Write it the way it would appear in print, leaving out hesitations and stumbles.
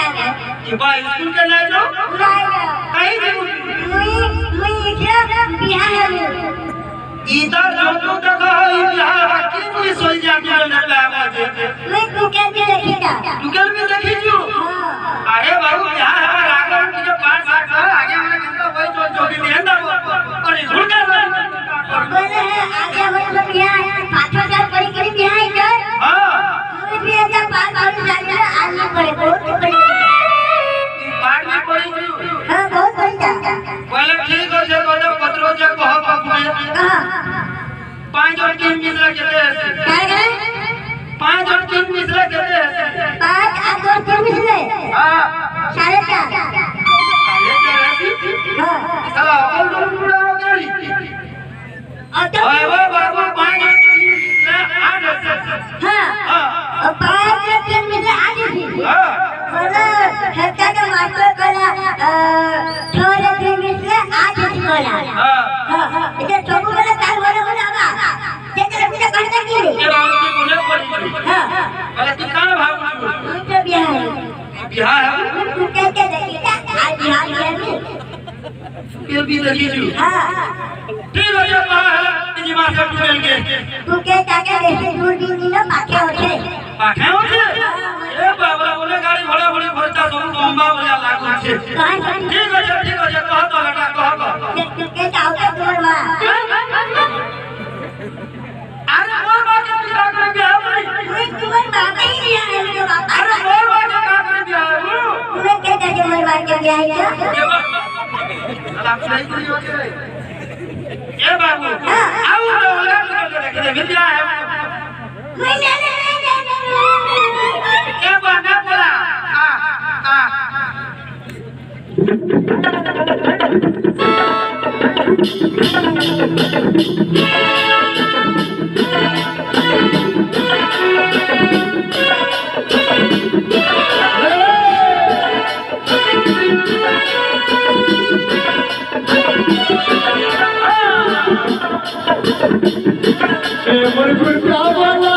school के नहीं जो कहीं मुई क्या बिहार है इधर जो तो देखो बिहार की मुई सोई जा के न लावा जे मैं तू के भी देखीगा तू के भी देखी जो अरे बाबू बिहार हमारा आगे की जो 5 साल का आगे हमारे कितना वही जो जो भी ध्यान दो और झुड़ के बोले है आगे मतलब बिहार 5000 पड़ी करी बिहार इधर हां मुई भी ऐसा 5 साल जाने आने पड़े बहुत बड़ी बाढ़ में पड़ी जो हां बहुत बड़ी था बोले ठीक हो जे बोलो पत्रो जे कहो बाबू हां 5 और 3 मिश्रा कहते हैं क्या है 5 और 3 मिश्रा कहते हैं 5 और 3 मिश्रे हां 4.5 हां साला और पूरा हो गई ओए वो बाबू 5 और 3 मिश्रा 8 हां और 5 और 3 मिश्रा 8 थी हां बोला हेता का मास्टर बोला 6 और 3 मिश्रा 8 थी बोला हां हां इधर चोकू बोला तार बोला होगा जेकर बिना कहता की रे ये बाबू की बोले पड़ी हां बोला तू कहां भाग तो बिहार है तू क्या देखीगा आज बिहार में फिर भी देखी जो हां ठीक हो जा कहां है जी मां से मिल के तू के काका देखे दूर दिन ना पाखे होते ए बाबा बोले गाड़ी घोड़ा बड़ी खर्चा सब बम्बा बोला लागू छे ठीक हो जा कह तो लटा कह के जाओ के तोर मां अरे मोर मां के पिता कर गया भाई तुम्हार बाप ही दिया है मेरे बाप अरे मोर मां के का कर दिया है मैं के जाके मोर मां के गया है क्या आप सही कोई होते ए बाबू आओ ना के विद्या है मैं ए बाबा बोला क्या बोला